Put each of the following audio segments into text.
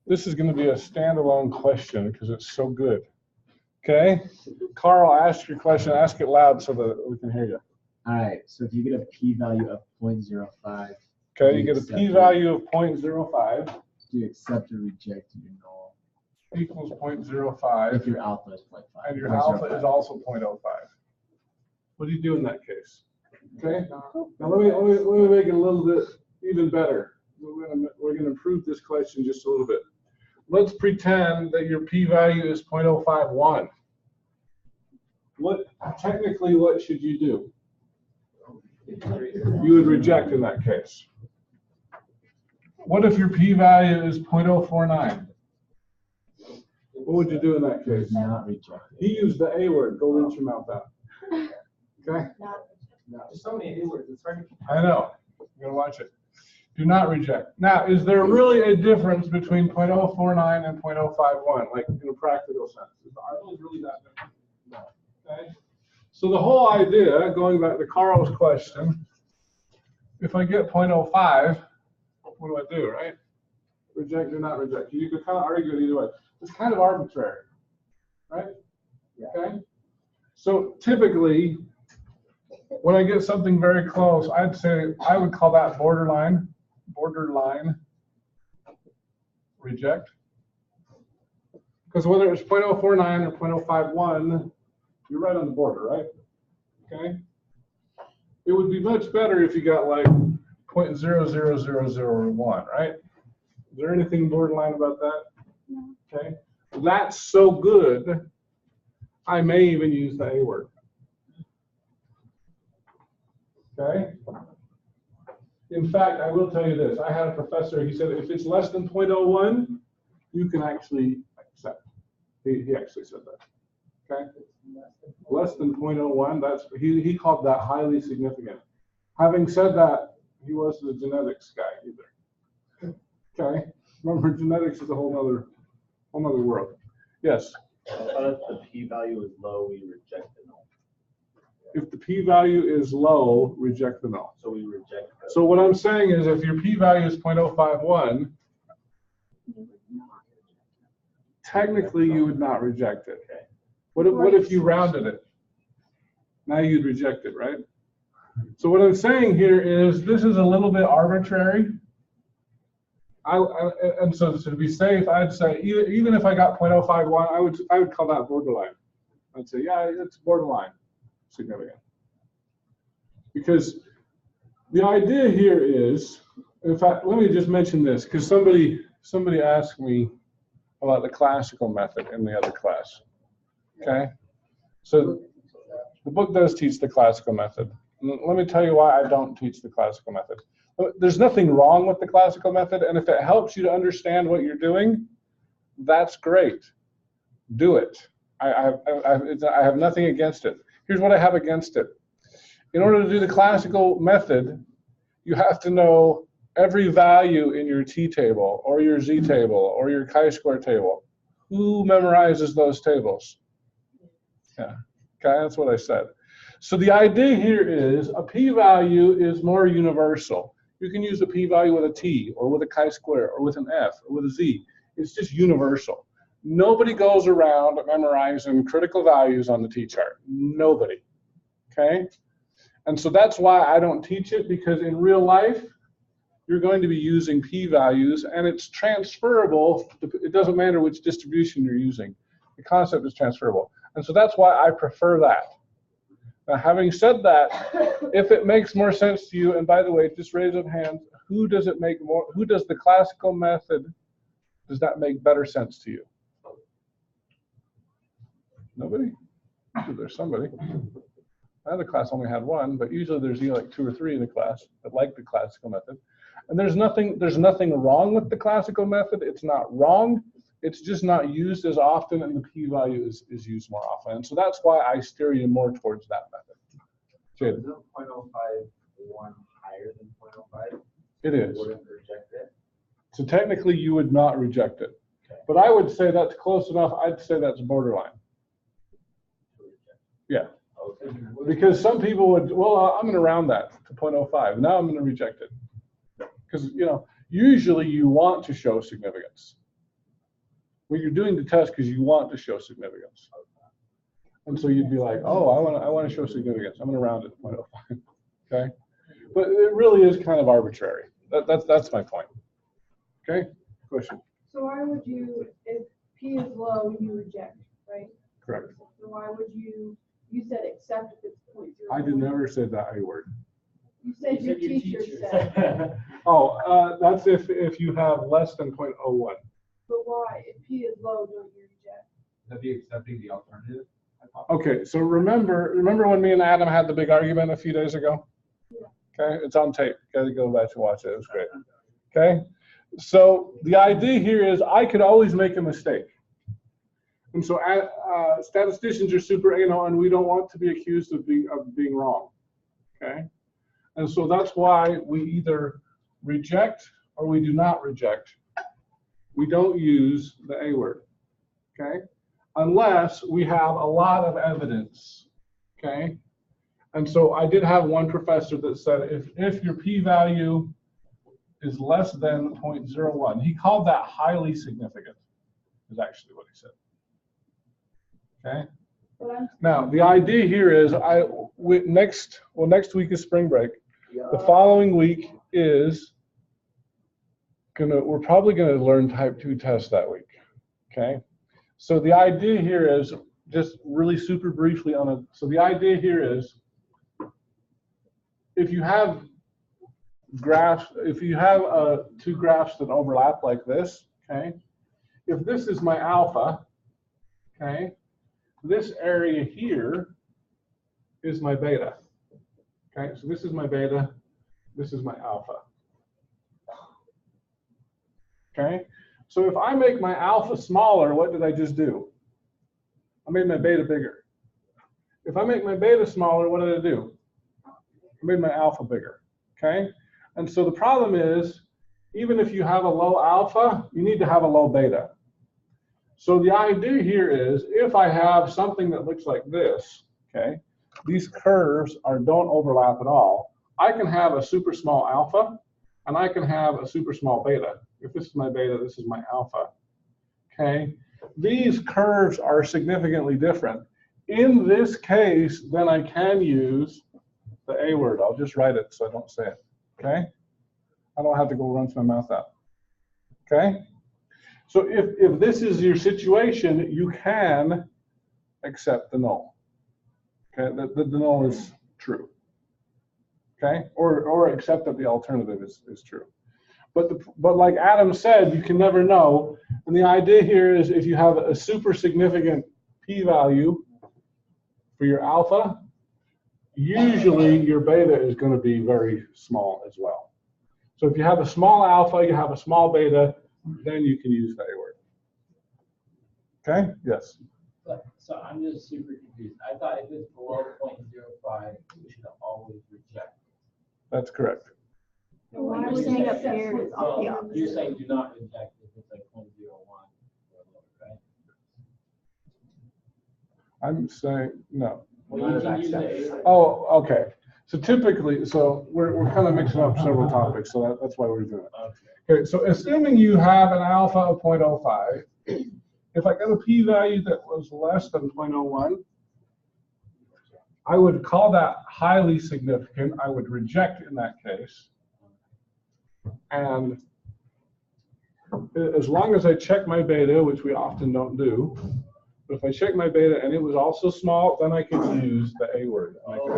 This is going to be a standalone question because it's so good. Okay? Carl, ask your question. Ask it loud so that we can hear you. All right. So if you get a p-value of 0.05. Okay, you get a p-value of 0.05. Do you accept or reject your null? Equals 0.05. If your alpha is 0.5. And your alpha is also 0.05. What do you do in that case? Okay? Now let me make it a little bit even better. We're going to improve this question just a little bit. Let's pretend that your p-value is 0.051. Technically, what should you do? You would reject in that case. What if your p-value is 0.049? What would you do in that case? Not reject. He used the A word. Go rinse your mouth out. Okay? There's so many A words. It's hard to. I know. You're going to watch it. Do not reject. Now, is there really a difference between 0.049 and 0.051, like in a practical sense? Are those really that different? No. Okay? So the whole idea, going back to Carl's question, if I get 0.05, what do I do, right? Reject or not reject? You could kind of argue it either way. It's kind of arbitrary, right? Yeah. Okay? So typically, when I get something very close, I'd say I would call that borderline reject. Because whether it's 0.049 or 0.051, you're right on the border, right? Okay? It would be much better if you got like 0.00001, right? Is there anything borderline about that? No. Okay? That's so good, I may even use the A word. Okay? In fact, I will tell you this. I had a professor, he said if it's less than 0.01, you can actually accept. He actually said that. Okay? Less than 0.01, that's he called that highly significant. Having said that, he wasn't a genetics guy either. Okay? Remember, genetics is a whole other world. Yes? If the p-value is low, we reject the null. If the p-value is low, reject the null. So we reject the. So what I'm saying is if your p-value is 0.051, technically you would not reject it. Okay. What if you rounded it? Now you'd reject it, right? So what I'm saying here is this is a little bit arbitrary. And so to be safe, I'd say even if I got 0.051, I would call that borderline. I'd say, yeah, it's borderline significant. Because the idea here is, in fact, let me just mention this, because somebody asked me about the classical method in the other class. Okay? So the book does teach the classical method. Let me tell you why I don't teach the classical method. There's nothing wrong with the classical method, and if it helps you to understand what you're doing, that's great. Do it. I have nothing against it. Here's what I have against it. In order to do the classical method, you have to know every value in your t table, or your z table, or your chi-square table. Who memorizes those tables? Yeah. Okay, that's what I said. So the idea here is a p-value is more universal. You can use a p-value with a t, or with a chi-square, or with an f, or with a z. It's just universal. Nobody goes around memorizing critical values on the t-chart. Nobody. Okay? And so that's why I don't teach it, because in real life, you're going to be using p-values, and it's transferable. It doesn't matter which distribution you're using. The concept is transferable. And so that's why I prefer that. Now, having said that, if it makes more sense to you, and by the way, just raise of hands, who does the classical method, does that make better sense to you? Nobody? There's somebody. My other class only had one, but usually there's like 2 or 3 in the class that like the classical method. And there's nothing wrong with the classical method. It's not wrong. It's just not used as often, and the p-value is used more often. And so that's why I steer you more towards that method. Jaden. Isn't 0.051 higher than 0.05? It is. Wouldn't reject it? So technically you would not reject it. Okay. But I would say that's close enough. I'd say that's borderline. Yeah. Okay. Because some people would, well, I'm going to round that to 0.05. Now I'm going to reject it. Because, usually you want to show significance. Well, you're doing the test because you want to show significance. And so you'd be like, oh, I want to show significance. I'm going to round it to 0.05. Okay? But it really is kind of arbitrary. That's my point. Okay? Question? So why would you, if P is low, you reject, right? Correct. So why would you said accept if it's 0.0. I did never say that A word. You said your teacher said. Oh, that's if you have less than 0.01. But why? If P is low, don't you reject? That'd be accepting the alternative. Okay, so remember when me and Adam had the big argument a few days ago? Yeah. Okay, it's on tape. Gotta go back and watch it. It was great. Okay, so the idea here is I could always make a mistake. And so statisticians are super anal, and we don't want to be accused of being wrong. Okay, and so that's why we either reject or we do not reject. We don't use the A word. Okay, unless we have a lot of evidence. Okay, and so I did have one professor that said if your p-value is less than 0.01, he called that highly significant, is actually what he said. Okay. Now the idea here is next week is spring break. The following week is we're probably gonna learn type 2 tests that week. Okay. So the idea here is just really super briefly so the idea here is if you have graphs, if you have two graphs that overlap like this, okay, if this is my alpha, okay, this area here is my beta. Okay, so this is my beta, this is my alpha. Okay, so if I make my alpha smaller, what did I just do? I made my beta bigger. If I make my beta smaller, what did I do? I made my alpha bigger. Okay, and so the problem is, even if you have a low alpha, you need to have a low beta. So the idea here is if I have something that looks like this, okay, these curves don't overlap at all. I can have a super small alpha and I can have a super small beta. If this is my beta, this is my alpha. Okay, these curves are significantly different. In this case, then I can use the A word. I'll just write it so I don't say it. Okay, I don't have to go rinse my mouth out. Okay. So if this is your situation, you can accept the null. Okay, the null is true. Okay, or accept that the alternative is true. But like Adam said, you can never know. And the idea here is if you have a super significant p-value for your alpha, usually your beta is going to be very small as well. So if you have a small alpha, you have a small beta, then you can use the A word. Okay? Yes. So I'm just super confused. I thought if it's below 0.05, we should always reject. That's correct. What I'm saying up here is all the opposite. You're saying do not reject if it's like 0.01 or lower, right? I'm saying no. Well, you can use the Oh, okay. So typically, we're kind of mixing up several topics, so that's why we're doing it. Okay, so assuming you have an alpha of 0.05, if I got a p-value that was less than 0.01, I would call that highly significant. I would reject in that case. And as long as I check my beta, which we often don't do, but if I check my beta and it was also small, then I could use the A word. And I could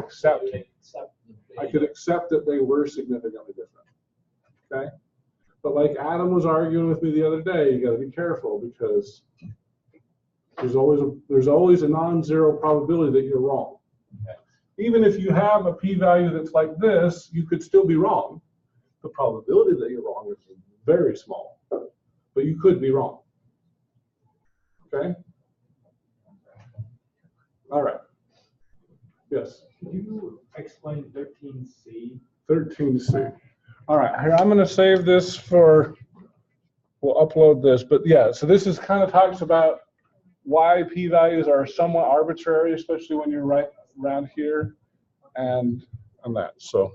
accept that they were significantly different. Okay? But like Adam was arguing with me the other day, you got to be careful because there's always a non-zero probability that you're wrong. Okay. Even if you have a p-value that's like this, you could still be wrong. The probability that you're wrong is very small, but you could be wrong. Okay? All right. Yes? Could you explain 13C? 13C. All right, here I'm going to save this we'll upload this, but yeah, so this is kind of talks about why p-values are somewhat arbitrary, especially when you're right around here and that. So